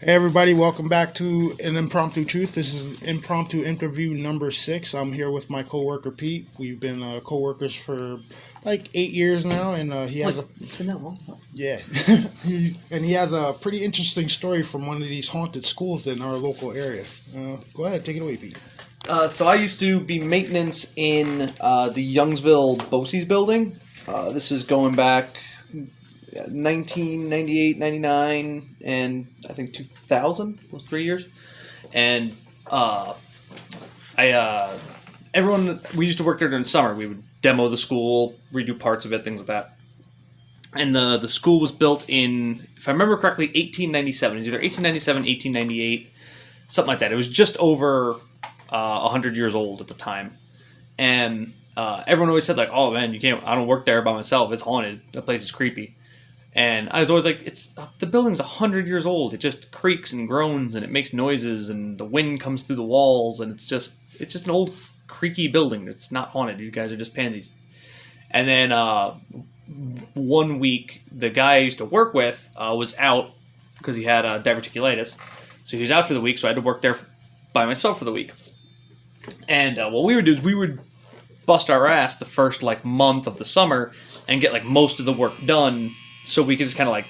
Hey everybody, welcome back to an Impromptu Truth. This is Impromptu interview number 6. I'm here with my coworker Pete. We've been coworkers for like 8 years now, and he has It's been that long. yeah, he has a pretty interesting story from one of these haunted schools in our local area. Go ahead, take it away, Pete. So I used to be maintenance in the Youngsville BOCES building. This is going back 1998, 99, and I think 2000 was 3 years. And everyone, we used to work there during the summer. We would demo the school, redo parts of it, things like that. And the school was built in, if I remember correctly, 1897. It was either 1897, 1898, something like that. It was just over 100 years old at the time. And everyone always said, like, oh man, I don't work there by myself. It's haunted. The place is creepy. And I was always like, the building's 100 years old. It just creaks and groans and it makes noises and the wind comes through the walls and it's just an old creaky building. It's not haunted. You guys are just pansies. And then one week, the guy I used to work with was out because he had diverticulitis. So he was out for the week, so I had to work there by myself for the week. And what we would do is we would bust our ass the first month of the summer and get most of the work done, so we could just kind of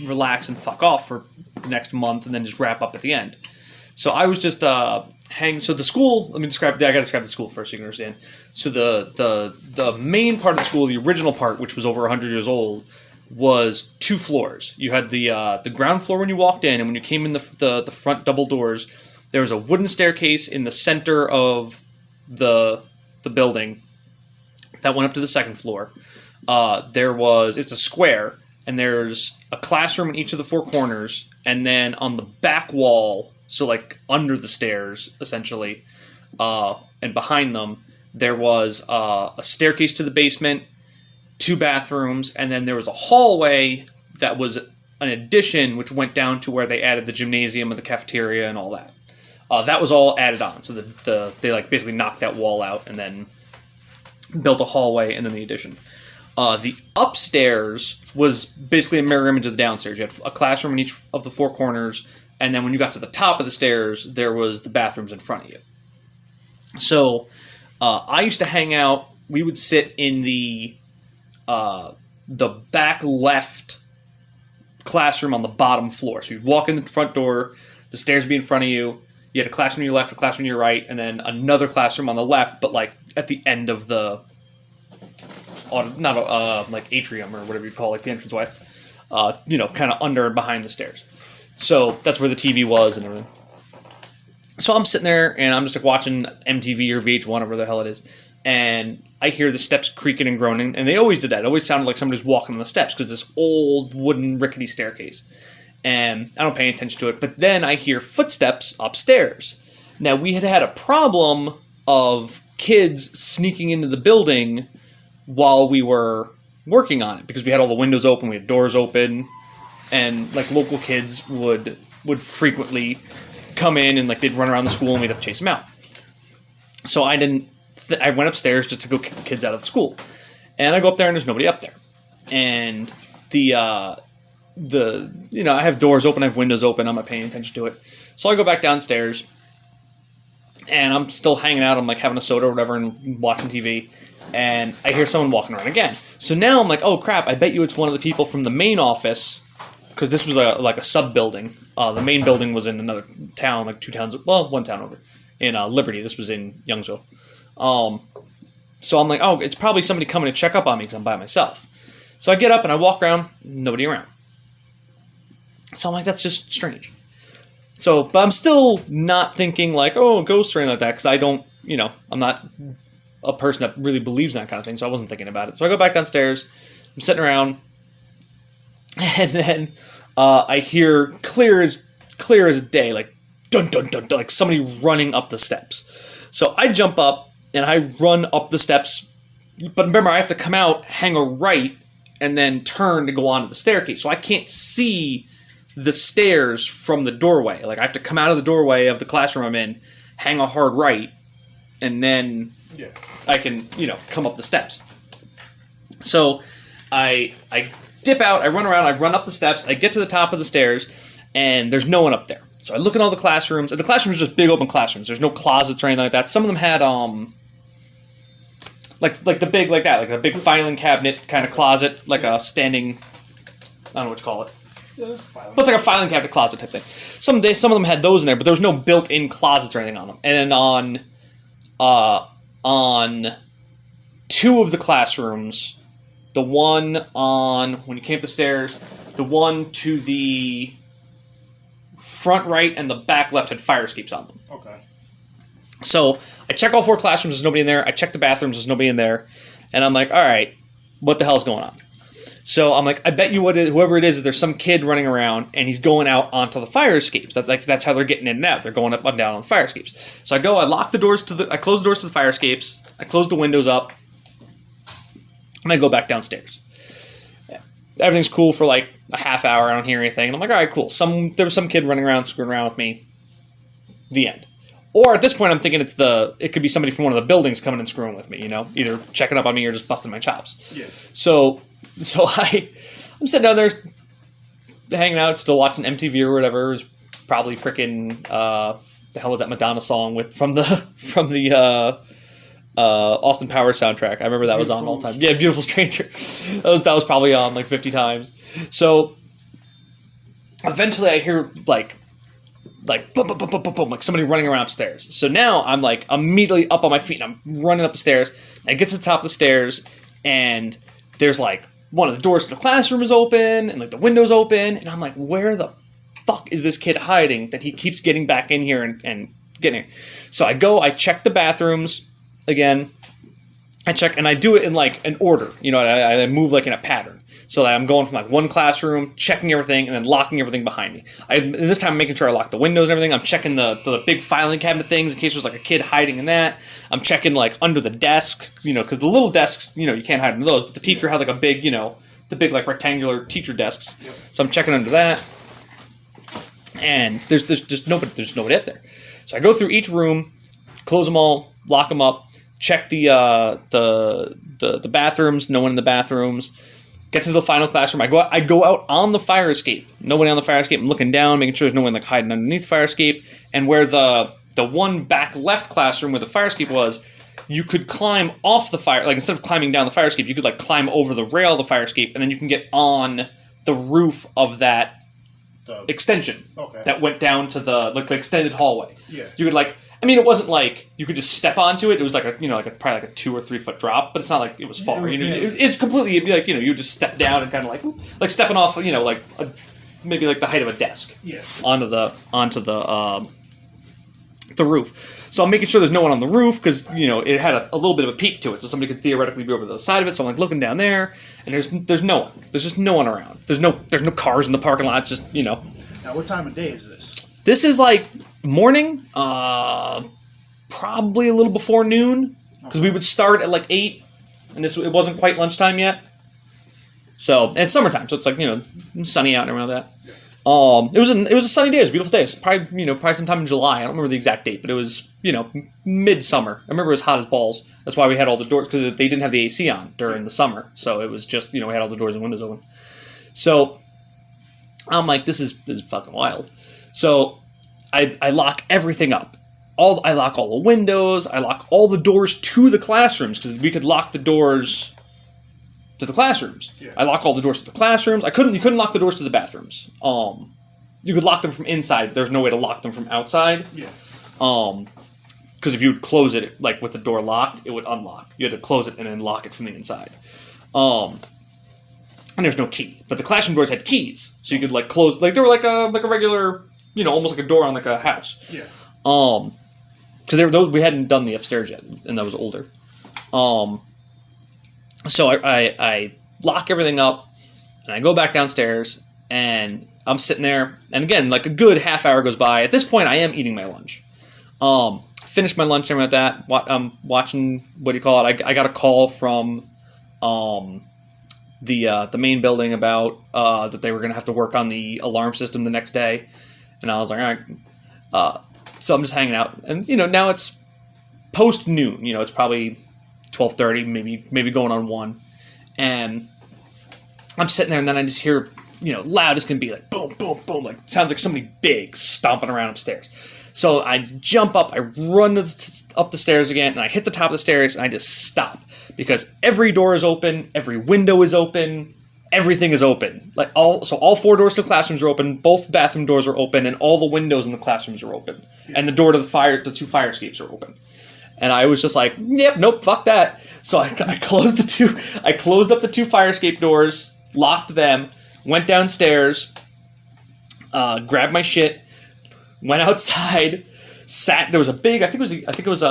relax and fuck off for the next month and then just wrap up at the end. So I was just so the school, I gotta describe the school first so you can understand. So the main part of the school, the original part, which was over 100 years old, was 2 floors. You had the ground floor when you walked in, and when you came in the front double doors, there was a wooden staircase in the center of the building that went up to the second floor. It's a square, and there's a classroom in each of the 4 corners, and then on the back wall, so under the stairs, essentially, and behind them, there was a staircase to the basement, 2 bathrooms, and then there was a hallway that was an addition, which went down to where they added the gymnasium and the cafeteria and all that. That was all added on, so they basically knocked that wall out and then built a hallway and then the addition. The upstairs was basically a mirror image of the downstairs. You had a classroom in each of the 4 corners, and then when you got to the top of the stairs, there was the bathrooms in front of you. So I used to hang out. We would sit in the back left classroom on the bottom floor. So you'd walk in the front door, the stairs would be in front of you. You had a classroom on your left, a classroom on your right, and then another classroom on the left, but at the end of the atrium or whatever you call the entranceway, kind of under and behind the stairs. So that's where the TV was and everything. So I'm sitting there and I'm just watching MTV or VH1 or whatever the hell it is, and I hear the steps creaking and groaning, and they always did that. It always sounded like somebody was walking on the steps because this old wooden rickety staircase. And I don't pay attention to it, but then I hear footsteps upstairs. Now, we had a problem of kids sneaking into the building while we were working on it, because we had all the windows open, we had doors open, and local kids would frequently come in and they'd run around the school and we'd have to chase them out. So I went upstairs just to go kick the kids out of the school, and I go up there and there's nobody up there, and I have doors open, I have windows open, I'm not paying attention to it. So I go back downstairs, and I'm still hanging out, I'm having a soda or whatever and watching TV, and I hear someone walking around again. So now I'm oh crap, I bet you it's one of the people from the main office, because this was a sub-building. The main building was in another town, 2 towns, well, 1 town over, in Liberty. This was in Youngsville. So I'm oh, it's probably somebody coming to check up on me because I'm by myself. So I get up and I walk around, nobody around. So I'm that's just strange. So, but I'm still not thinking oh, ghosts or anything like that, because I don't, I'm not a person that really believes in that kind of thing, so I wasn't thinking about it. So I go back downstairs, I'm sitting around, and then I hear clear as day, dun dun dun dun, somebody running up the steps. So I jump up and I run up the steps, but remember I have to come out, hang a right, and then turn to go onto the staircase. So I can't see the stairs from the doorway. I have to come out of the doorway of the classroom I'm in, hang a hard right, and then I can, come up the steps. So I dip out, I run around, I run up the steps, I get to the top of the stairs, and there's no one up there. So I look in all the classrooms, and the classrooms are just big open classrooms. There's no closets or anything like that. Some of them had like the big like that, like a big filing cabinet kind of closet, like a standing. I don't know what you call it. Yeah, that's fine. But it's like a filing cabinet closet type thing. Some of them had those in there, but there was no built-in closets or anything on them. And then on 2 of the classrooms, the one on when you came up the stairs, the one to the front right and the back left had fire escapes on them. Okay. So I check all 4 classrooms. There's nobody in there. I check the bathrooms. There's nobody in there. And I'm like, all right, what the hell's going on? So I'm like, I bet you whoever it is, there's some kid running around and he's going out onto the fire escapes. That's how they're getting in and out. They're going up and down on the fire escapes. So I close the doors to the fire escapes. I close the windows up, and I go back downstairs. Everything's cool for like a half hour. I don't hear anything, and I'm like, all right, cool. There was some kid running around, screwing around with me. The end. Or at this point, I'm thinking it could be somebody from one of the buildings coming and screwing with me. Either checking up on me or just busting my chops. Yeah. So I'm sitting down there, hanging out, still watching MTV or whatever. It was probably freaking the hell was that Madonna song from the Austin Powers soundtrack. I remember that was on all the time. Yeah, Beautiful Stranger. That was probably on like 50 times. So eventually I hear like boom, boom, boom, boom, boom, boom, like somebody running around upstairs. So now I'm like immediately up on my feet and I'm running up the stairs. I get to the top of the stairs and there's like one of the doors to the classroom is open and like the window's open, and I'm like, where the fuck is this kid hiding that he keeps getting back in here and getting here? So I check the bathrooms again. I check and I do it in like an order. I move like in a pattern. So that I'm going from like one classroom, checking everything, and then locking everything behind me. And this time I'm making sure I lock the windows and everything. I'm checking the big filing cabinet things in case there's like a kid hiding in that. I'm checking like under the desk, because the little desks, you can't hide under those. But the teacher had like a big, the big like rectangular teacher desks. Yep. So I'm checking under that. And there's just nobody up there. So I go through each room, close them all, lock them up, check the bathrooms, no one in the bathrooms. Get to the final classroom. I go out on the fire escape. Nobody on the fire escape. I'm looking down, making sure there's no one like hiding underneath the fire escape. And where the one back left classroom where the fire escape was, you could climb off the fire. Like instead of climbing down the fire escape, you could like climb over the rail of the fire escape, and then you can get on the roof of that extension that went down to the extended hallway. Yeah. You could it wasn't like you could just step onto it. It was like probably like a 2 or 3 foot drop, but it's not like it was far. It's completely. It'd be like you just step down and kind of like stepping off. Maybe like the height of a desk. Yeah. Onto the roof. So I'm making sure there's no one on the roof because it had a little bit of a peak to it, so somebody could theoretically be over the side of it. So I'm like looking down there, and there's no one. There's just no one around. There's no cars in the parking lot. It's just Now, what time of day is this? This is like morning, probably a little before noon, because we would start at like 8, and it wasn't quite lunchtime yet. So and it's summertime, so it's like sunny out and around that. It was a sunny day. It was a beautiful day. It's probably sometime in July. I don't remember the exact date, but it was midsummer. I remember it was hot as balls. That's why we had all the doors, because they didn't have the AC on during the summer, so it was just we had all the doors and windows open. So I'm like, this is fucking wild. So I lock everything up. I lock all the windows. I lock all the doors to the classrooms, because we could lock the doors to the classrooms. Yeah. I lock all the doors to the classrooms. You couldn't lock the doors to the bathrooms. You could lock them from inside, but there's no way to lock them from outside. Yeah. Because if you would close it like with the door locked, it would unlock. You had to close it and then lock it from the inside. And there's no key, but the classroom doors had keys, so you could like close. Like they were like a regular, almost like a door on like a house. Yeah. Because we hadn't done the upstairs yet, and that was older. So I lock everything up, and I go back downstairs, and I'm sitting there, and again, like a good half hour goes by. At this point, I am eating my lunch. Finished my lunch and like that. I'm watching, what do you call it? I got a call from the main building about that they were going to have to work on the alarm system the next day, and I was like, all right. So I'm just hanging out, and now it's post noon. It's probably 12:30, maybe going on 1, and I'm sitting there, and then I just hear loud as can be, like boom, boom, boom, like sounds like somebody big stomping around upstairs. So I jump up, I run up the stairs again, and I hit the top of the stairs, and I just stop because every door is open, every window is open, everything is open. So all 4 doors to the classrooms are open, both bathroom doors are open, and all the windows in the classrooms are open, and the door to the 2 fire escapes are open. And I was just like, yep, nope, fuck that. So I closed up the 2 fire escape doors, locked them, went downstairs, grabbed my shit, went outside, sat. There was a big, I think it was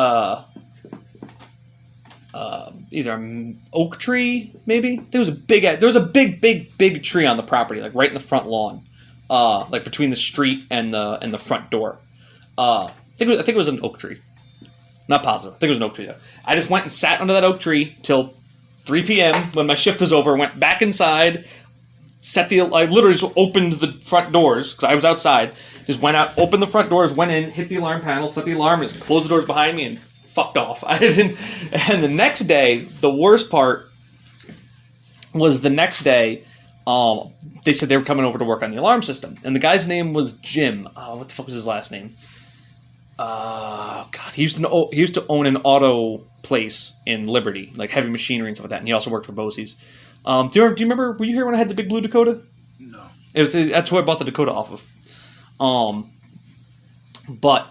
either an oak tree, maybe. There was a big tree on the property, like right in the front lawn, like between the street and the front door. I think it was an oak tree. Not positive. I think it was an oak tree though. I just went and sat under that oak tree till 3 p.m. when my shift was over. Went back inside. I literally just opened the front doors because I was outside. Just went out, opened the front doors, went in, hit the alarm panel, set the alarm, just closed the doors behind me, and fucked off. I didn't. And the next day, the worst part was the next day. They said they were coming over to work on the alarm system, and the guy's name was Jim. What the fuck was his last name? God, he used to own an auto place in Liberty, like heavy machinery and stuff like that. And he also worked for Bosie's. Do you remember? Were you here when I had the big blue Dakota? No. That's who I bought the Dakota off of. But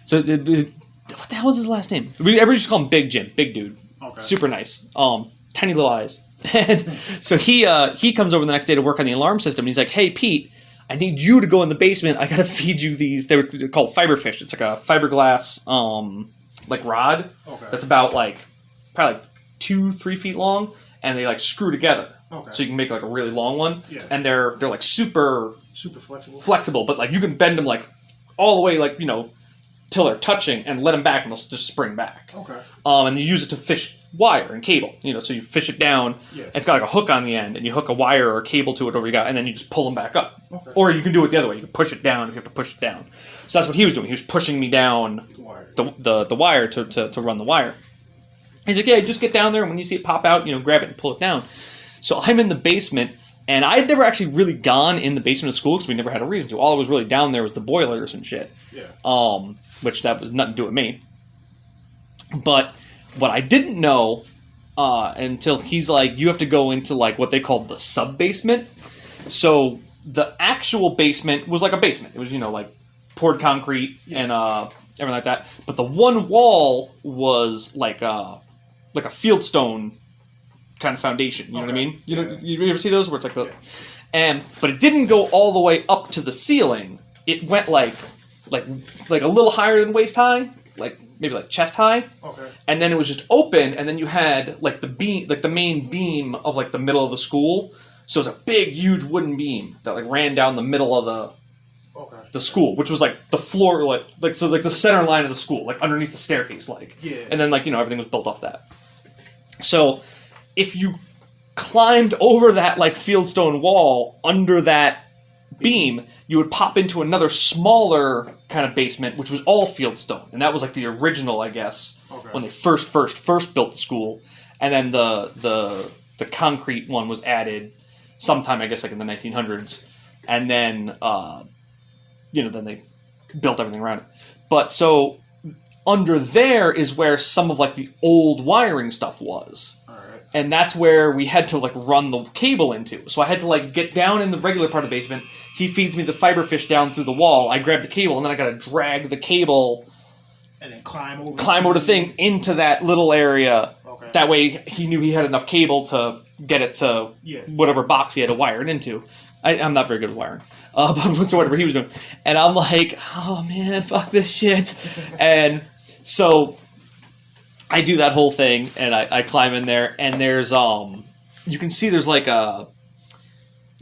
so what the hell was his last name? Everybody just call him Big Jim, big dude. Okay. Super nice. Tiny little eyes. And so he comes over the next day to work on the alarm system. And he's like, "Hey Pete, I need you to go in the basement. I gotta feed you these." They're called fiberfish. It's like a fiberglass, like rod. Okay. That's about probably 2-3 feet long, and they like screw together. Okay. So you can make like a really long one. Yeah. And they're like super flexible, but like you can bend them like all the way till they're touching and let them back, and they'll just spring back. Okay. And you use it to fish wire and cable. So you fish it down. Yeah. It's got like a hook on the end, and you hook a wire or a cable to it over you got, and then you just pull them back up. Okay. Or you can do it the other way. You can push it down if you have to push it down. So that's what he was doing. He was pushing me down the wire to run the wire. He's like, "Yeah, just get down there, and when you see it pop out, grab it and pull it down." So I'm in the basement, and I had never actually really gone in the basement of school because we never had a reason to. All I was really down there was the boilers and shit. Yeah. Which that was nothing to do with me. But what I didn't know until he's like, you have to go into like what they called the sub-basement. So the actual basement was like a basement. It was, like poured concrete and everything like that. But the one wall was like a fieldstone kind of foundation. You know what I mean? You ever see those where it's like but it didn't go all the way up to the ceiling. It went like a little higher than waist high, maybe like chest high. Okay. And then it was just open, and then you had like the beam, like the main beam of like the middle of the school. So it was a big, huge wooden beam that like ran down the middle of the school, which was like the floor, like the center line of the school, like underneath the staircase, And then everything was built off that. So if you climbed over that like fieldstone wall under that beam, you would pop into another smaller kind of basement, which was all fieldstone, and that was like the original, I guess, when they first built the school, and then the concrete one was added sometime, I guess, like in the 1900s, and then then they built everything around it. But so under there is where some of like the old wiring stuff was. And that's where we had to like run the cable into. So I had to like get down in the regular part of the basement. He feeds me the fiberfish down through the wall. I grab the cable, and then I got to drag the cable and then climb over the thing into that little area. Okay. That way he knew he had enough cable to get it to whatever box he had to wire it into. I'm not very good at wiring. But so whatever he was doing. And I'm like, oh man, fuck this shit. And so I do that whole thing, and I climb in there, and there's you can see there's like a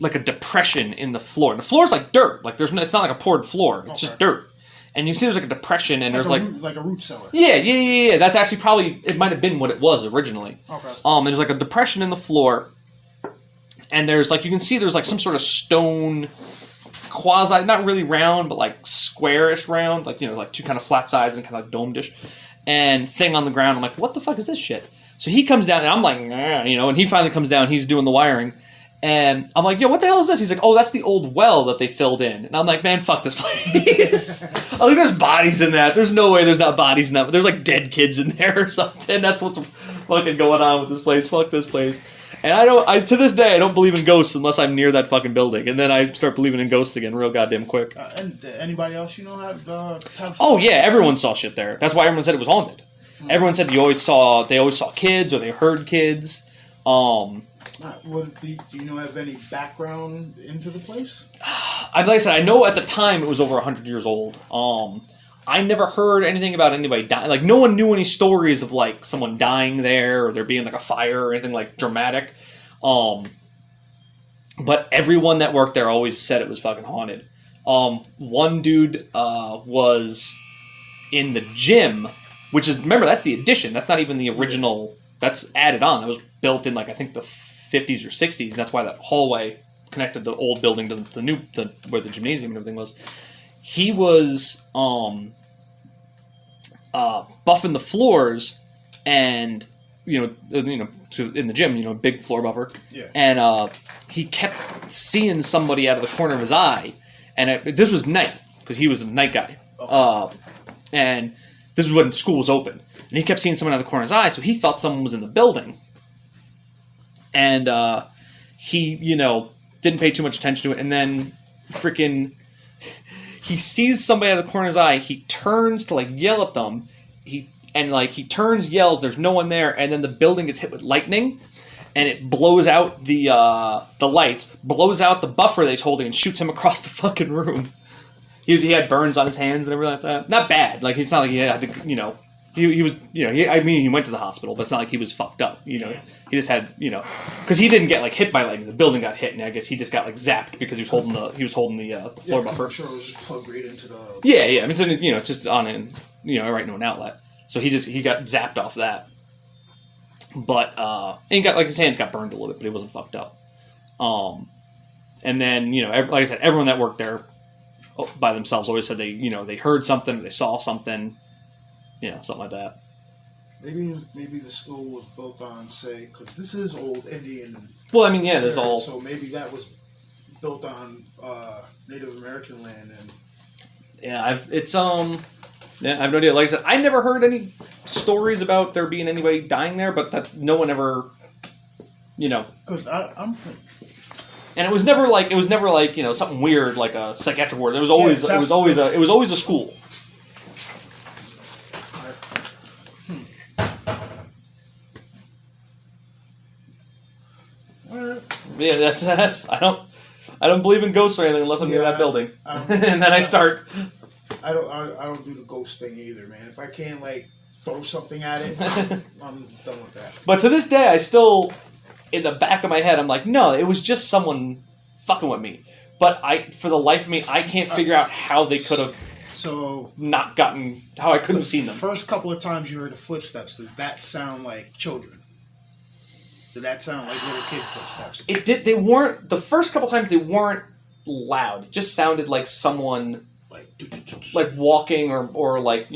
depression in the floor. And the floor's like dirt. Like it's not like a poured floor. It's just dirt. And you see there's like a depression, and there's like a root cellar. Yeah. That's actually probably, it might have been what it was originally. Okay. And there's like a depression in the floor, and there's like, you can see there's like some sort of stone quasi, not really round, but like squarish round, like like two kind of flat sides and kind of like domed-ish, and thing on the ground. I'm like, what the fuck is this shit? So he comes down, and I'm like, and he finally comes down. He's doing the wiring. And I'm like, yo, what the hell is this? He's like, oh, that's the old well that they filled in. And I'm like, man, fuck this place. I think there's bodies in that. There's no way there's not bodies in that. But there's like dead kids in there or something. That's what's fucking going on with this place. Fuck this place. And to this day, I don't believe in ghosts unless I'm near that fucking building. And then I start believing in ghosts again real goddamn quick. And anybody else have Oh, yeah, everyone saw shit there. That's why everyone said it was haunted. Everyone said they always saw kids or they heard kids. Do you have any background into the place? Like I said, I know at the time it was over 100 years old. I never heard anything about anybody dying. Like, no one knew any stories of, like, someone dying there or there being, like, a fire or anything, like, dramatic. But everyone that worked there always said it was fucking haunted. One dude was in the gym, which is, remember, that's the addition. That's not even the original. That's added on. That was built in, like, I think the 50s or 60s. And that's why that hallway connected the old building to the new, where the gymnasium and everything was. He was buffing the floors, and in the gym, big floor buffer. Yeah. And he kept seeing somebody out of the corner of his eye, and this was night because he was a night guy. Okay. And this is when school was open, and he kept seeing someone out of the corner of his eye, so he thought someone was in the building, and he didn't pay too much attention to it, and then freaking. He sees somebody out of the corner of his eye. He turns to like yell at them. He turns, yells. There's no one there, and then the building gets hit with lightning, and it blows out the lights, blows out the buffer that he's holding, and shoots him across the fucking room. He had burns on his hands and everything like that. Not bad. Like, it's not like he had to, he was, he went to the hospital, but it's not like he was fucked up. He just had, because he didn't get like hit by lightning. The building got hit, and I guess he just got like zapped because he was holding the floor buffer. I'm sure it was just plugged right into the. Yeah. I mean, it's just on an, right into an outlet. So he got zapped off that. But and he got like his hands got burned a little bit, but he wasn't fucked up. And then like I said, everyone that worked there by themselves always said they heard something, they saw something, something like that. Maybe the school was built on, say, because this is old Indian. Well, I mean, yeah, there's all. So maybe that was built on Native American land, and yeah, I have no idea. Like I said, I never heard any stories about there being anybody dying there, but that no one ever, Because I'm. And it was never like something weird like a psychiatric ward. It was always a school. Yeah, that's I don't believe in ghosts or anything unless I'm near that building, and then I start. I don't do the ghost thing either, man. If I can't like throw something at it, I'm done with that. But to this day, I still, in the back of my head, I'm like, no, it was just someone fucking with me. But for the life of me, I can't figure out how they could have. So how I couldn't have seen them. First couple of times you heard the footsteps, did that sound like children? Did that sound like little kid footsteps? It did. They weren't. The first couple times they weren't loud. It just sounded like someone like walking or like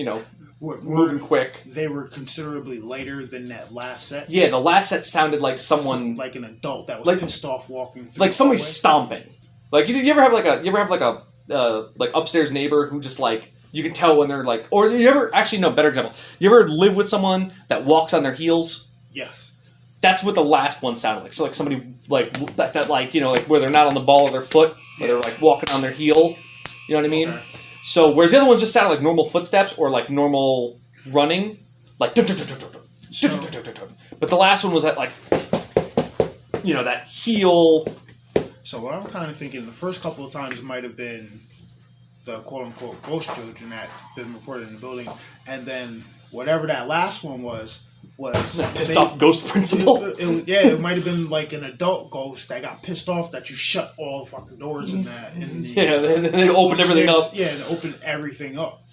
moving quick. They were considerably lighter than that last set. Yeah, the last set sounded like someone like an adult that was pissed off walking through. Like somebody stomping. Like you ever have like a upstairs neighbor who just like you can tell when they're like, or you ever actually no better example. You ever live with someone that walks on their heels? Yes. That's what the last one sounded like. So like somebody like that like like where they're not on the ball of their foot, where they're like walking on their heel. You know what I mean? Okay. So whereas the other ones just sounded like normal footsteps or like normal running, like. But the last one was that like, that heel. So what I'm kind of thinking, the first couple of times it might have been the quote unquote ghost children that been reported in the building, and then whatever that last one was pissed off ghost principal. It might have been like an adult ghost that got pissed off that you shut all the fucking doors in that. And they opened everything up. Yeah, and opened everything up.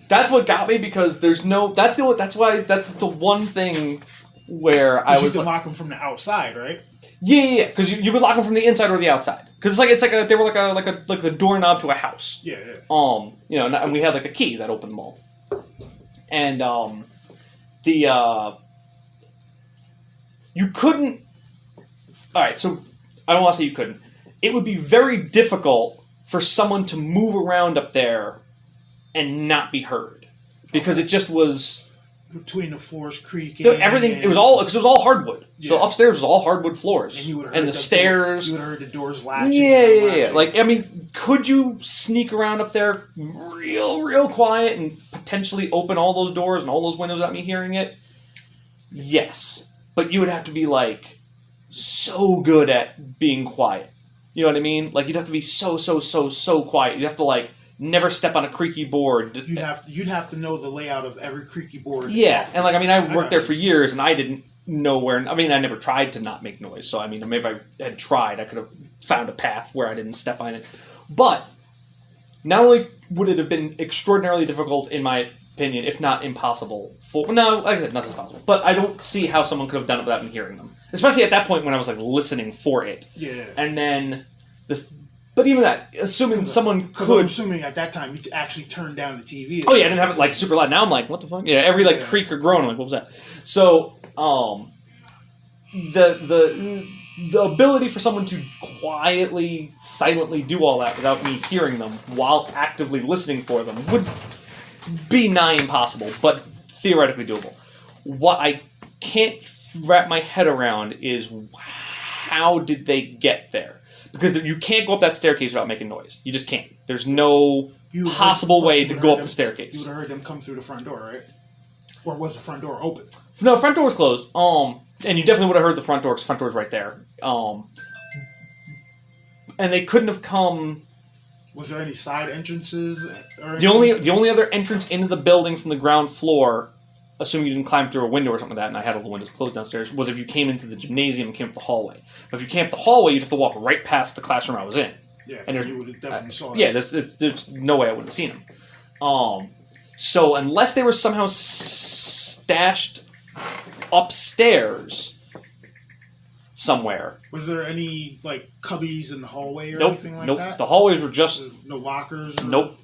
That's what got me because there's no. That's the one thing where I was. You can lock them from the outside, right? Yeah. Because you could lock them from the inside or the outside. Because they were like the doorknob to a house. Yeah. And we had like a key that opened them all. And you couldn't. All right, so I don't want to say you couldn't. It would be very difficult for someone to move around up there and not be heard because it just was between the floors creaking. Everything. It was all hardwood. Yeah. So upstairs was all hardwood floors, and you would have heard the stairs. You would have heard the doors latching. Yeah. Like, I mean, could you sneak around up there real quiet and potentially open all those doors and all those windows without me hearing it? Yes, but you would have to be like so good at being quiet. You know what I mean? Like, you'd have to be so quiet. You'd have to like never step on a creaky board. You'd have to know the layout of every creaky board. Yeah, and like, I mean, I worked there for years, and I didn't know where. I mean, I never tried to not make noise. So I mean, maybe if I had tried, I could have found a path where I didn't step on it. But not only would it have been extraordinarily difficult, in my opinion, if not impossible. No, like I said, nothing's possible. But I don't see how someone could have done it without me hearing them, especially at that point when I was like listening for it. Yeah. And then this. But even that, assuming someone could... I'm assuming at that time you actually turned down the TV. Oh yeah, I didn't have it like super loud. Now I'm like, what the fuck? Yeah, every like creak or groan, I'm like, what was that? So, the ability for someone to quietly, silently do all that without me hearing them while actively listening for them would be nigh impossible, but theoretically doable. What I can't wrap my head around is how did they get there? Because you can't go up that staircase without making noise. You just can't. There's no possible way to go up the staircase. You would have heard them come through the front door, right? Or was the front door open? No, front door was closed. And you definitely would have heard the front door, because front door's right there. And they couldn't have come... Was there any side entrances? Or the only other entrance into the building from the ground floor, assuming you didn't climb through a window or something like that, and I had all the windows closed downstairs, was if you came into the gymnasium and came up the hallway. But if you came up the hallway, you'd have to walk right past the classroom I was in. Yeah, and you would have definitely saw that. Yeah, there's no way I would have seen them. So unless they were somehow stashed upstairs somewhere. Was there any like cubbies in the hallway or Nope, anything like nope. that? The hallways were just no lockers. Or... Nope.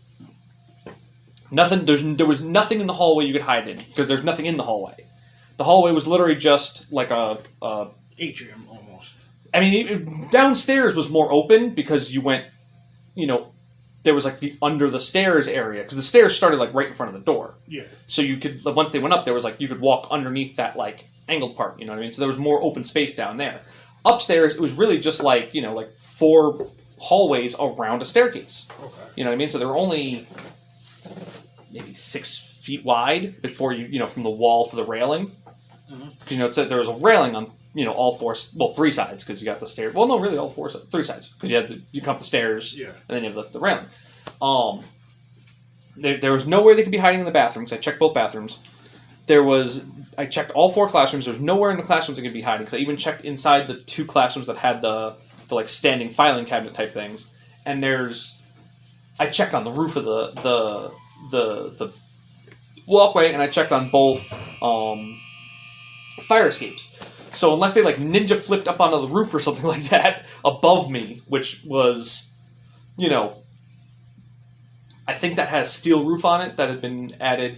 Nothing. There was nothing in the hallway you could hide in because there's nothing in the hallway. The hallway was literally just like a atrium almost. I mean, downstairs was more open because you went, there was like the under the stairs area because the stairs started like right in front of the door. Yeah. So you could once they went up, there was like you could walk underneath that like angled part. You know what I mean? So there was more open space down there. Upstairs, it was really just like like 4 hallways around a staircase. Okay. You know what I mean? So there were only maybe 6 feet wide before you from the wall to the railing. Because it said there was a railing on all 4, 3 sides because you got the stairs. Well, no, really all 3 sides because you come up the stairs, and then you have the railing. There was nowhere they could be hiding in the bathrooms. I checked both bathrooms. I checked all 4 classrooms. There was nowhere in the classrooms they could be hiding. Because I even checked inside the 2 classrooms that had the like standing filing cabinet type things. And I checked on the roof of the walkway, and I checked on both fire escapes. So unless they like ninja flipped up onto the roof or something like that above me, which was, I think that had a steel roof on it that had been added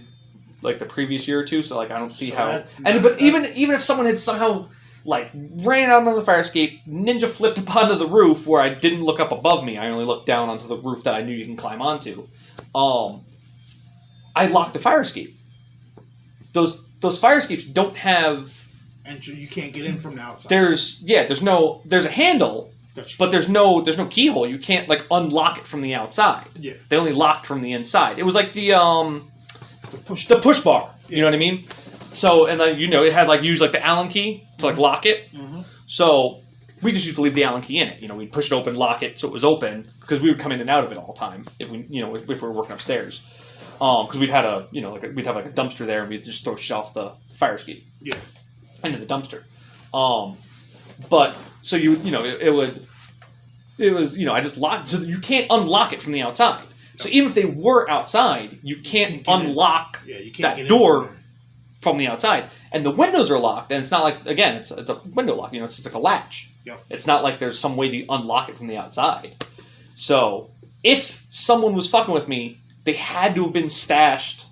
like the previous year or 2. So like I don't see how. But even if someone had somehow like ran out onto the fire escape, ninja flipped up onto the roof where I didn't look up above me, I only looked down onto the roof that I knew you can climb onto. I locked the fire escape. Those fire escapes don't have. And you can't get in from the outside. There's a handle, but there's no keyhole. You can't like unlock it from the outside. Yeah. They only locked from the inside. It was like the push bar. Yeah. You know what I mean? So and then it had like use like the Allen key to like lock it. Mm-hmm. So we just used to leave the Allen key in it. We'd push it open, lock it so it was open because we would come in and out of it all the time if we if we were working upstairs. Because we'd had we'd have like a dumpster there and we'd just throw shit off the fire escape. Yeah. Into the dumpster. But so it was I just locked so you can't unlock it from the outside. So even if they were outside, you can't unlock that door from the outside. And the windows are locked, and it's not like again, it's a window lock, it's just like a latch. Yep. It's not like there's some way to unlock it from the outside. So if someone was fucking with me, they had to have been stashed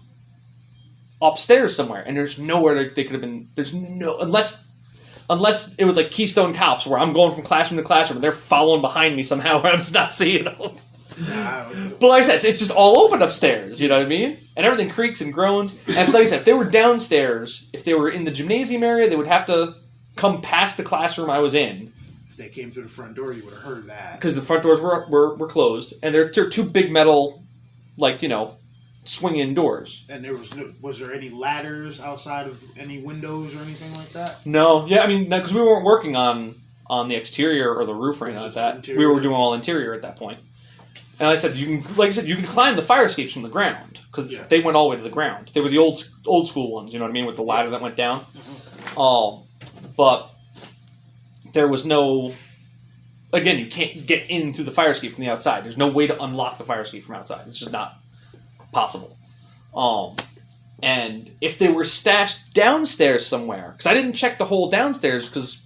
upstairs somewhere, and there's nowhere they could have been. There's no unless Unless it was like Keystone Cops, where I'm going from classroom to classroom, and they're following behind me somehow, and I'm just not seeing them. But like I said, it's just all open upstairs, you know what I mean? And everything creaks and groans. And like I said, if they were downstairs, if they were in the gymnasium area, they would have to come past the classroom I was in. If they came through the front door, you would have heard that. Because the front doors were closed, and they're two big metal, like, swing-in doors. And was there any ladders outside of any windows or anything like that? No, yeah, I mean, because we weren't working on the exterior or the roof or anything like that. Interior. We were doing all interior at that point. And like I said, you can climb the fire escapes from the ground because they went all the way to the ground. They were the old school ones, you know what I mean, with the ladder that went down. Mm-hmm. But there was no. Again, you can't get in through the fire escape from the outside. There's no way to unlock the fire escape from outside. It's just not possible. And if they were stashed downstairs somewhere, because I didn't check the whole downstairs because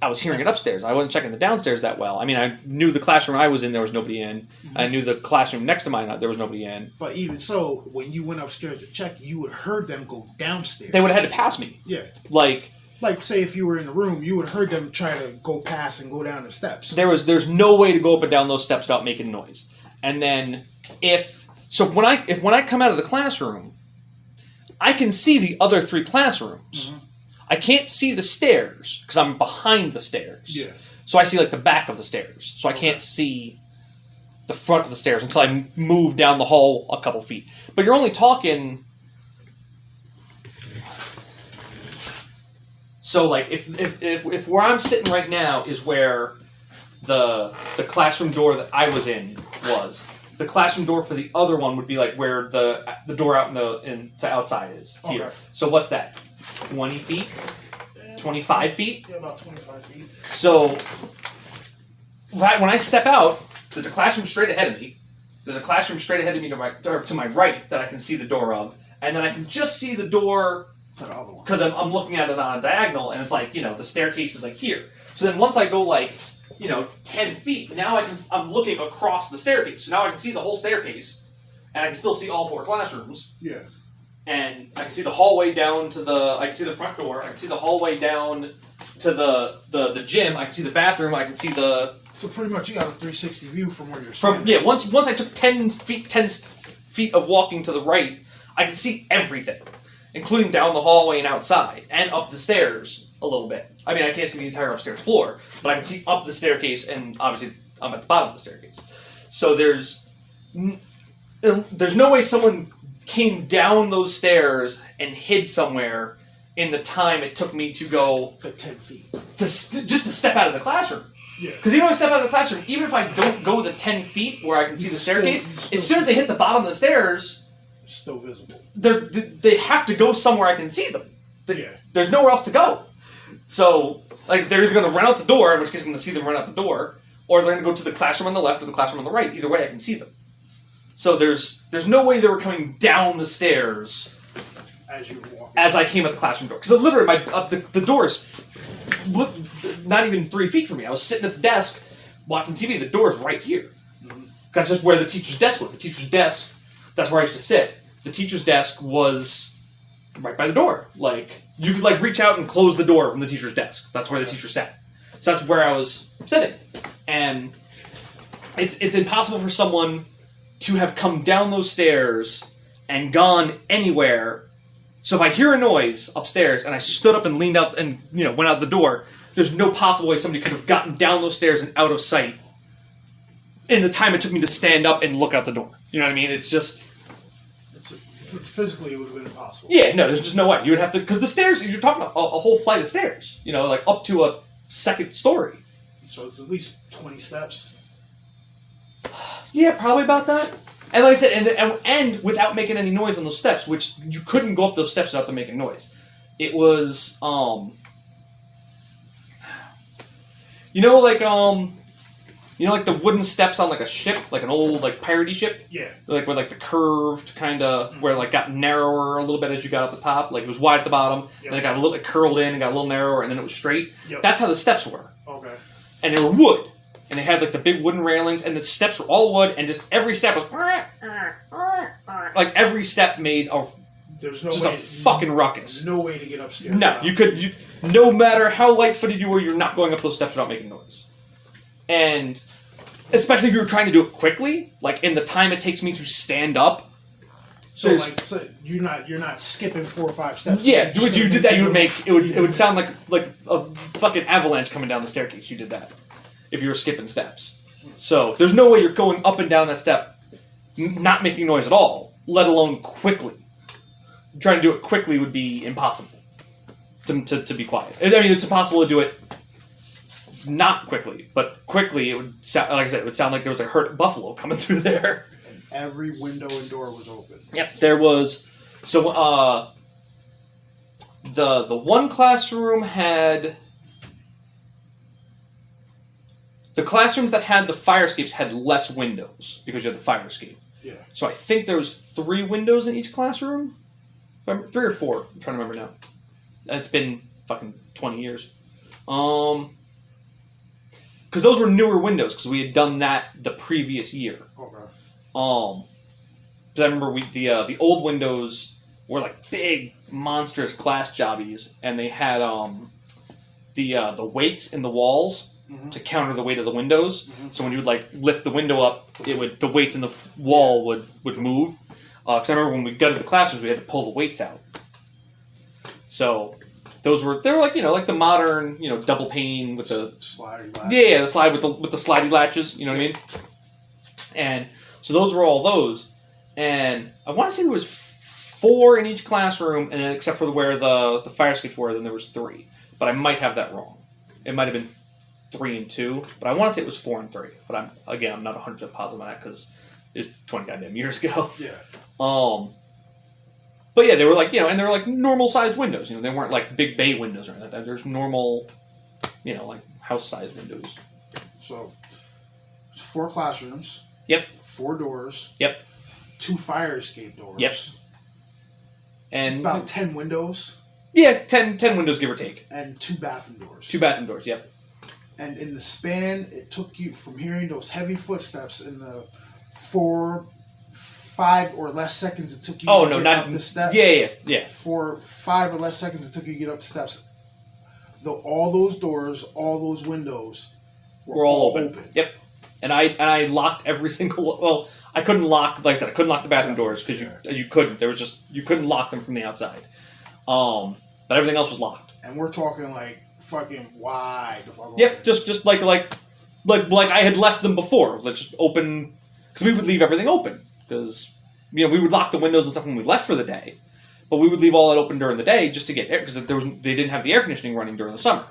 I was hearing it upstairs. I wasn't checking the downstairs that well. I mean, I knew the classroom I was in, there was nobody in. Mm-hmm. I knew the classroom next to mine, there was nobody in. But even so, when you went upstairs to check, you would have heard them go downstairs. They would have had to pass me. Yeah. Like, say, if you were in the room, you would have heard them try to go past and go down the steps. There's no way to go up and down those steps without making noise. And then when I come out of the classroom, I can see the other 3 classrooms. Mm-hmm. I can't see the stairs because I'm behind the stairs. Yeah. So I see like the back of the stairs. So I can't see the front of the stairs until I move down the hall a couple feet. But you're only talking. So like if where I'm sitting right now is where the classroom door that I was in was, the classroom door for the other one would be like where the door out to outside is here. Okay. So what's that? 20 feet? 25 feet? Yeah, about 25 feet. So when I step out, there's a classroom straight ahead of me. There's a classroom straight ahead of me to my right that I can see the door of, and then I can just see the door because I'm looking at it on a diagonal, and it's like, the staircase is like here. So then once I go like 10 feet, now I'm looking across the staircase. So now I can see the whole staircase, and I can still see all 4 classrooms. Yeah. And I can see the hallway down I can see the front door, I can see the hallway down to the gym, I can see the bathroom, I can see the... So pretty much you got a 360 view from where you're standing. Yeah, once I took 10 feet of walking to the right, I can see everything, including down the hallway and outside, and up the stairs a little bit. I mean, I can't see the entire upstairs floor, but I can see up the staircase, and obviously I'm at the bottom of the staircase. So there's no way someone came down those stairs and hid somewhere in the time it took me to go... The 10 feet. Just to step out of the classroom. Yeah. Because even if I step out of the classroom, even if I don't go the 10 feet where I can see the staircase, as soon as they hit the bottom of the stairs... It's still visible. They have to go somewhere I can see them. There's nowhere else to go. So, like, they're either going to run out the door, in which case I'm going to see them run out the door, or they're going to go to the classroom on the left or the classroom on the right. Either way, I can see them. So there's no way they were coming down the stairs as I came at the classroom door. Because literally, the door is not even 3 feet from me. I was sitting at the desk watching TV. The door is right here. Mm-hmm. That's just where the teacher's desk was. The teacher's desk, that's where I used to sit. The teacher's desk was right by the door. Like, you could reach out and close the door from the teacher's desk. That's where the teacher sat. So that's where I was sitting. And it's impossible for someone to have come down those stairs and gone anywhere. So if I hear a noise upstairs and I stood up and leaned out and went out the door, there's no possible way somebody could have gotten down those stairs and out of sight in the time it took me to stand up and look out the door. You know what I mean? It's just... Physically, it would have been impossible. Yeah, no, there's just no way. You would have to... Because the stairs, you're talking about a whole flight of stairs. Up to a second story. So it's at least 20 steps. Yeah, probably about that. And like I said, and without making any noise on those steps, which you couldn't go up those steps without them making noise. It was, like the wooden steps on like a ship, like an old like piratey ship. Yeah. Like with like the curved kind of where it like got narrower a little bit as you got up the top. Like it was wide at the bottom, and it got it curled in and got a little narrower, and then it was straight. Yep. That's how the steps were. Okay. And they were wood. And they had like the big wooden railings, and the steps were all wood, and just every step was like every step made a There's no just way, a fucking ruckus. No way to get upstairs. No, no matter how light-footed you were, you're not going up those steps without making noise. And especially if you were trying to do it quickly, like in the time it takes me to stand up. So you're not skipping 4 or 5 steps. Yeah, if you did that, you would make it would sound like a fucking avalanche coming down the staircase. You did that if you were skipping steps. So there's no way you're going up and down that step, not making noise at all, let alone quickly. Trying to do it quickly would be impossible. To be quiet. I mean, it's impossible to do it not quickly, but quickly it would sound, like I said, it would sound like there was a hurt buffalo coming through there. And every window and door was open. Yep, there was. So the one classroom had. The classrooms that had the fire escapes had less windows because you had the fire escape. Yeah. So I think there was 3 windows in each classroom. 3 or 4. I'm trying to remember now. It's been fucking 20 years. Because those were newer windows because we had done that the previous year. Okay. Because I remember the old windows were like big monstrous glass jobbies, and they had the weights in the walls to counter the weight of the windows. Mm-hmm. So when you would like lift the window up, the weights in the wall would move. Because I remember when we got into the classrooms, we had to pull the weights out. So they were like like the modern double pane with the sliding latch. Yeah, the slide with the slidey latches. You know what I mean? And so those were all those, and I want to say there was 4 in each classroom, and then except for where the fire escapes were, then there was 3. But I might have that wrong. It might have been 3 and 2, but I want to say it was 4 and 3. But I'm not 100% positive on that because it's 20 goddamn years ago. Yeah. But yeah, they were like and they were like normal sized windows. They weren't like big bay windows or anything like that. There's normal, like house sized windows. So, 4 classrooms. Yep. 4 doors. Yep. 2 fire escape doors. Yep. And about 10 windows. Yeah, 10 windows, give or take. And 2 bathroom doors. 2 bathroom doors, yep. And in the span, it took you from hearing those heavy footsteps in the 5 or less seconds it took you to get up the steps. Yeah. 5 or less seconds it took you to get up the steps. All those doors, all those windows were all open. Yep. And I locked every single. Well, I couldn't lock. Like I said, I couldn't lock the bathroom doors because you couldn't. There was just you couldn't lock them from the outside. But everything else was locked. And we're talking like fucking wide. Yep. Just like I had left them before. Let's just open because we would leave everything open because we would lock the windows and stuff when we left for the day, but we would leave all that open during the day just to get air because they didn't have the air conditioning running during the summer.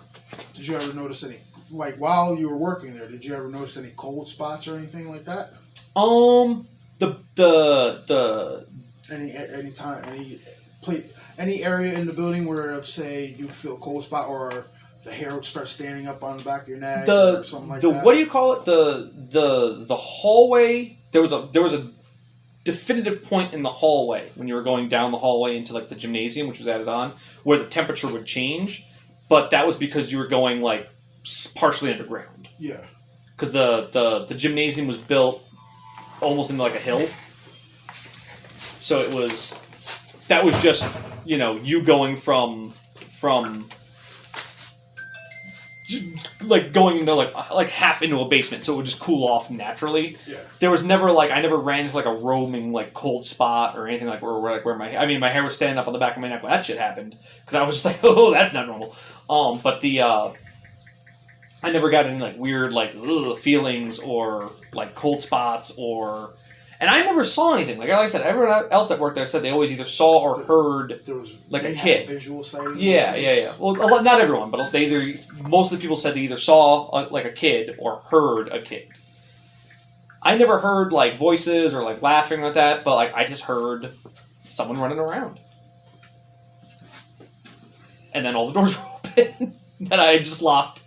Did you ever notice any? Like while you were working there, did you ever notice any cold spots or anything like that? Any area in the building where say you'd feel a cold spot or the hair would start standing up on the back of your neck or something like that? What do you call it? The hallway. There was a definitive point in the hallway when you were going down the hallway into like the gymnasium, which was added on, where the temperature would change, but that was because you were going like partially underground. Yeah. Because the gymnasium was built almost into like a hill. So that was just, you going from like going into like half into a basement, so it would just cool off naturally. Yeah. There was never I never ran into like a roaming like cold spot or anything like where my hair was standing up on the back of my neck when that shit happened because I was just like, oh, that's not normal. But I never got any like weird like feelings or like cold spots and I never saw anything. Like I said, everyone else that worked there said they always either saw or heard like a kid. Visual sighting. Yeah. Well, not everyone, but most of the people said they either saw like a kid or heard a kid. I never heard like voices or like laughing like that, but like I just heard someone running around. And then all the doors were open that I had just locked.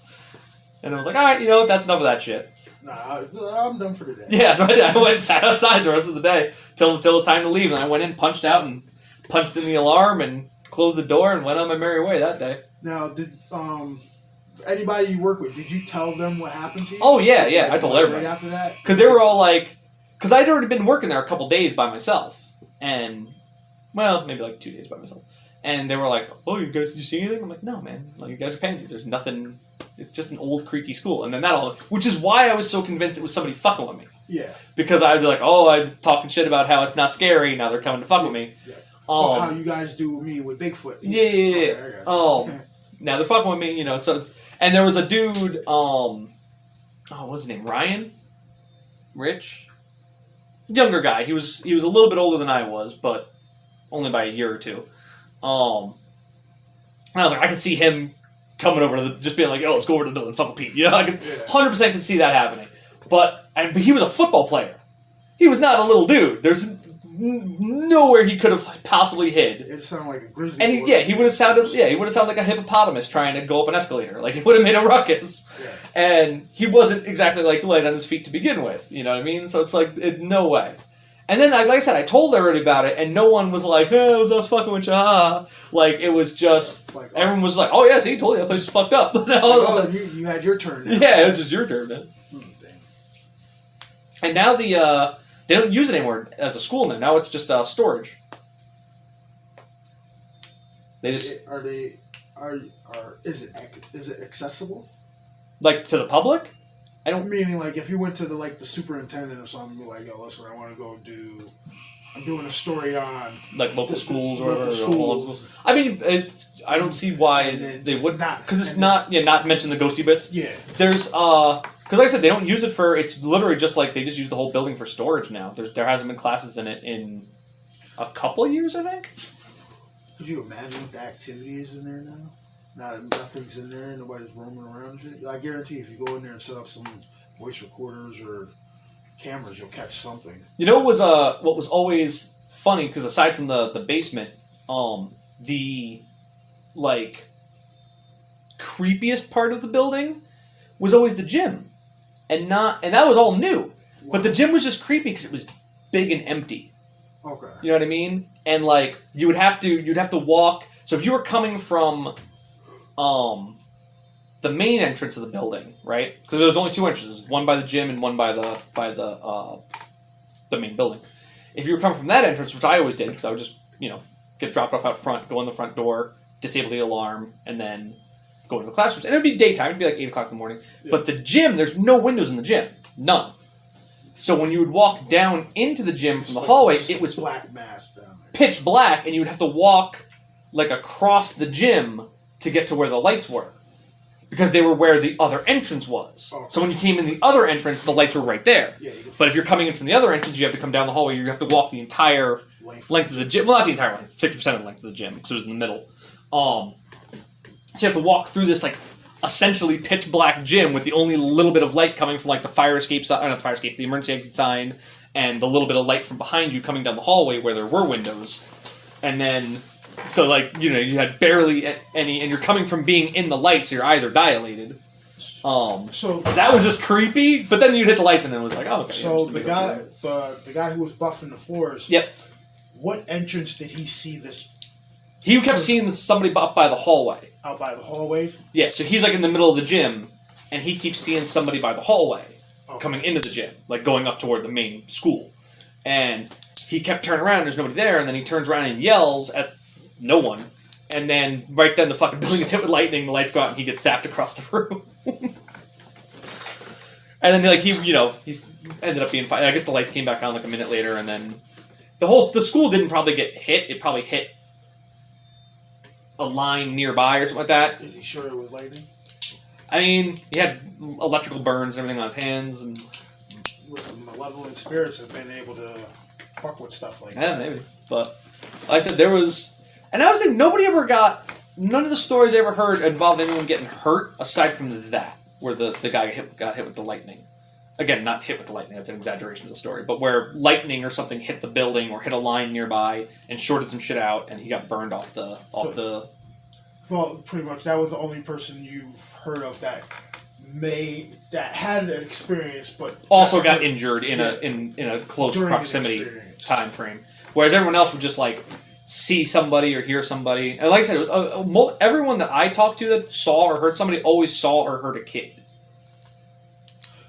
And I was like, all right, that's enough of that shit. Nah, I'm done for today. Yeah, so I went and sat outside the rest of the day till it was time to leave. And I went in, punched out, and punched in the alarm and closed the door and went on my merry way that day. Now, did anybody you work with, did you tell them what happened to you? Oh, yeah, I told everybody. Right after that? Because they were all like... Because I'd already been working there a couple days by myself. And Well, maybe like 2 days by myself. And they were like, "Oh, you guys, did you see anything?" I'm like, "No, man. Like, you guys are pansies. There's nothing. It's just an old creaky school." And then which is why I was so convinced it was somebody fucking with me. Yeah. Because I'd be like, "Oh, I'm talking shit about how it's not scary. Now they're coming to fuck with me." Yeah. How you guys do with me with Bigfoot. Yeah. Okay, Now they're fucking with me, you know. So, and there was a dude. What's his name? Ryan. Rich. Younger guy. He was a little bit older than I was, but only by a year or two. And I was like, I could see him coming over to just being like, "Oh, let's go over to the building, fuck with Pete." You know, I could 100% could see that happening. But he was a football player. He was not a little dude. There's nowhere he could have possibly hid. It sounded like a grizzly. And he would have sounded like a hippopotamus trying to go up an escalator. Like, it would have made a ruckus. Yeah. And he wasn't exactly like light on his feet to begin with. You know what I mean? So it's like, no way. And then, like I said, I told everybody about it, and no one was like, "It was us fucking with you." Like, it was just everyone was like, "Oh yeah, see, told you that place is fucked up." You had your turn. Now. Yeah, it was just your turn, man. And now they don't use it anymore as a school now. Now it's just storage. They just is it accessible? Like, to the public? I don't. Meaning, like, if you went to the superintendent or something, be like, "Yo, listen, I want to go I'm doing a story on like local schools or local schools." I mean, I don't see why they would not, because it's not mention the ghosty bits. Yeah. There's because like I said, they don't use it for. It's literally just like they just use the whole building for storage now. There hasn't been classes in it in a couple of years, I think. Could you imagine what the activity is in there now? Nothing's in there. Nobody's roaming around. Shit. I guarantee, if you go in there and set up some voice recorders or cameras, you'll catch something. You know what was always funny, because aside from the basement, the like creepiest part of the building was always the gym, and that was all new. Wow. But the gym was just creepy because it was big and empty. Okay. You know what I mean? And like you'd have to walk. So if you were coming from the main entrance of the building, right? Because there was only two entrances, one by the gym and one by the main building. If you were coming from that entrance, which I always did, because I would just get dropped off out front, go in the front door, disable the alarm, and then go into the classrooms. And it would be daytime; it'd be like 8 o'clock in the morning. Yeah. But the gym, there's no windows in the gym, none. So when you would walk down into the gym from the hallway, it was black mass down there, pitch black, and you would have to walk like across the gym to get to where the lights were, because they were where the other entrance was. Okay. So when you came in the other entrance, the lights were right there. Yeah, but if you're coming in from the other entrance, you have to come down the hallway. You have to walk the entire length of the gym. Well, not the entire length, 50% of the length of the gym, because it was in the middle. So you have to walk through this like essentially pitch black gym with the only little bit of light coming from like the fire escape sign, not the fire escape, the emergency exit sign, and the little bit of light from behind you coming down the hallway where there were windows. And then, so like, you had barely any, and you're coming from being in the light, so your eyes are dilated. So that was just creepy, but then you'd hit the lights and then it was like, oh, okay. So the guy who was buffing the floors. Yep. What entrance did he see this? He kept seeing somebody up by the hallway. Out by the hallway? Yeah, so he's like in the middle of the gym, and he keeps seeing somebody by the hallway coming into the gym, like going up toward the main school. And he kept turning around, there's nobody there, and then he turns around and yells at no one. And then right then the fucking building gets hit with lightning, the lights go out, and he gets zapped across the room. And then like he's ended up being fine. I guess the lights came back on like a minute later, and then the school didn't probably get hit. It probably hit a line nearby or something like that. Is he sure it was lightning? I mean, he had electrical burns and everything on his hands. And listen, malevolent spirits have been able to fuck with stuff like that. Yeah, maybe. But like I said, there was... And I was thinking, none of the stories I ever heard involved anyone getting hurt aside from that, where the guy got hit with the lightning. Again, not hit with the lightning, that's an exaggeration of the story, but where lightning or something hit the building or hit a line nearby and shorted some shit out, and he got burned off the... Well, pretty much, that was the only person you've heard of that had an experience, but... Also got injured in a close proximity time frame. Whereas everyone else would just, like, see somebody or hear somebody. And like I said, everyone that I talked to that saw or heard somebody always saw or heard a kid.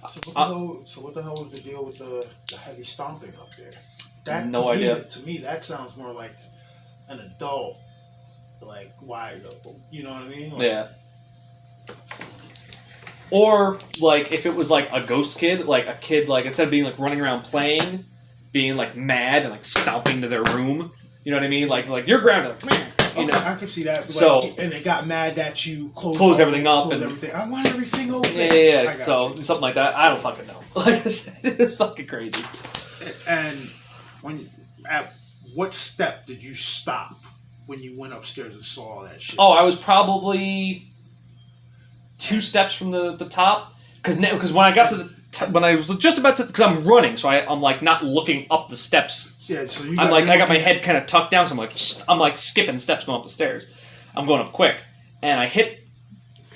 So what the hell was the deal with the heavy stomping up there? No idea. To me, that sounds more like an adult, like, why, you know what I mean? Like, Yeah. Or, like, if it was, like, a ghost kid, like, a kid, like, instead of being, like, running around playing, being, like, mad and, like, stomping to their room, you know what I mean? Like you're grounded, like, you know? I could see that. So, like, and they got mad that you closed everything up. Closed everything. I want everything open. Yeah. So, something like that. I don't fucking know. Like I said, it's fucking crazy. And at what step did you stop when you went upstairs and saw all that shit? Oh, I was probably 2 steps from the top. Because when I got to when I was just about to, because I'm running, so I'm like not looking up the steps. Yeah, so I got my head kind of tucked down, so I'm like skipping steps going up the stairs. I'm going up quick, and I hit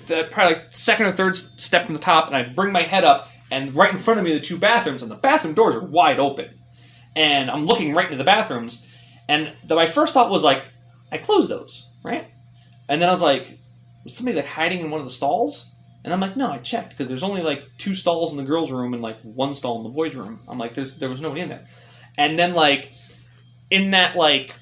the probably like second or third step from the top, and I bring my head up, and right in front of me are the 2 bathrooms, and the bathroom doors are wide open, and I'm looking right into the bathrooms, and my first thought was like, I closed those, right? And then I was like, was somebody like hiding in one of the stalls? And I'm like, no, I checked, because there's only like 2 stalls in the girls' room and like 1 stall in the boys' room. I'm like, there was nobody in there. And then, like, in that, like,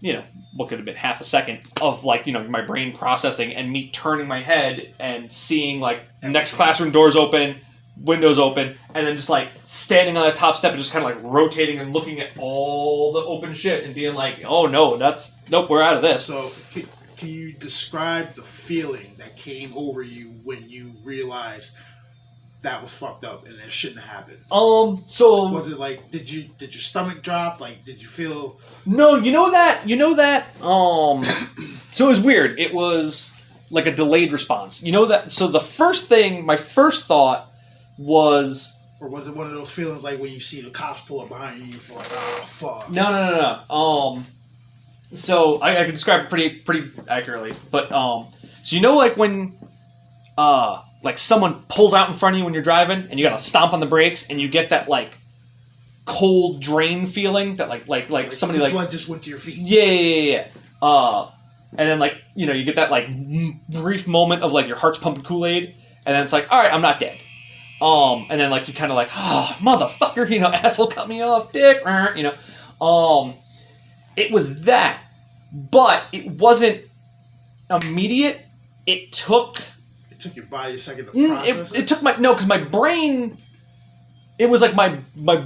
you know, what could have been half a second of, like, you know, my brain processing and me turning my head and seeing, like, next classroom doors open, windows open, and then just, like, standing on the top step and just kind of, like, rotating and looking at all the open shit and being like, oh, no, nope, we're out of this. So, can you describe the feeling that came over you when you realized that was fucked up and it shouldn't have happened? So was it like, did your stomach drop? Like, did you feel? No, you know that. So it was weird. It was like a delayed response. You know that. So my first thought was. Or was it one of those feelings like when you see the cops pull up behind you, you feel like, oh fuck. No. So I can describe it pretty accurately, but so you know, like when like someone pulls out in front of you when you're driving and you gotta stomp on the brakes and you get that like cold drain feeling that like somebody like blood just went to your feet. Yeah. And then like, you know, you get that like brief moment of like your heart's pumping Kool-Aid, and then it's like, all right, I'm not dead. And then like you kind of like, oh motherfucker, you know, asshole cut me off, dick, you know. It was that, but it wasn't immediate. It took your body a second to process it took because my brain, it was like my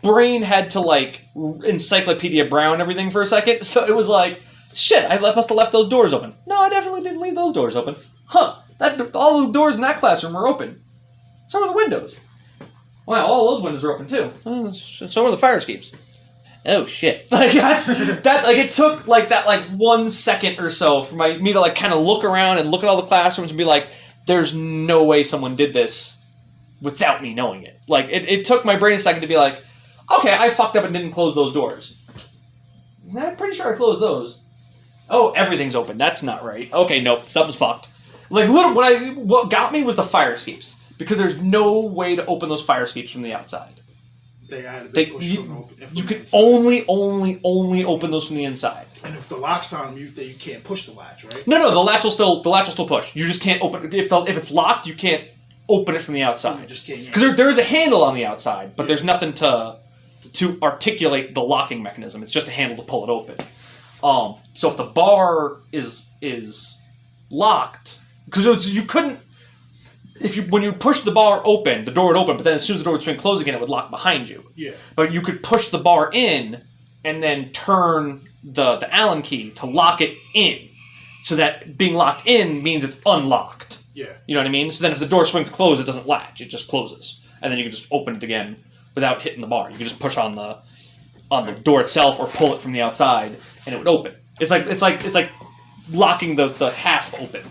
brain had to like Encyclopedia Brown everything for a second, so it was like, shit, I must have left those doors open. No, I definitely didn't leave those doors open. All the doors in that classroom were open. So were the windows. Well, all those windows are open too. So were the fire escapes. Oh shit! Like that's like it took like that like 1 second or so for me to like kind of look around and look at all the classrooms and be like, there's no way someone did this without me knowing it. Like it took my brain a second to be like, okay, I fucked up and didn't close those doors. I'm pretty sure I closed those. Oh, everything's open. That's not right. Okay, nope, something's fucked. Like what got me was the fire escapes, because there's no way to open those fire escapes from the outside. They had to be pushed you can only open those from the inside. And if the lock's on you, then you can't push the latch, right? No, the latch will still push. You just can't open it. If it's locked, you can't open it from the outside. You just can't. Because there is a handle on the outside, but there's nothing to articulate the locking mechanism. It's just a handle to pull it open. So if the bar is locked, because you couldn't. When you push the bar open, the door would open, but then as soon as the door would swing closed again, it would lock behind you. Yeah. But you could push the bar in and then turn the Allen key to lock it in. So that being locked in means it's unlocked. Yeah. You know what I mean? So then if the door swings closed, it doesn't latch. It just closes. And then you can just open it again without hitting the bar. You can just push on the door itself or pull it from the outside and it would open. It's like locking the hasp open.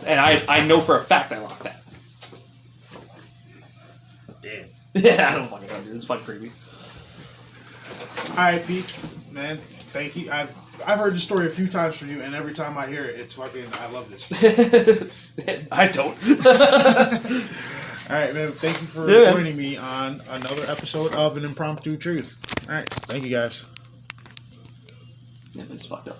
And I know for a fact I locked that. Damn. Yeah, I don't fucking know, dude. It's fucking creepy. Alright, Pete. Man, thank you. I've heard the story a few times from you, and every time I hear it, it's fucking, I love this. I don't. Alright, man. Thank you for joining me on another episode of An Impromptu Truth. Alright, thank you guys. Yeah, this is fucked up.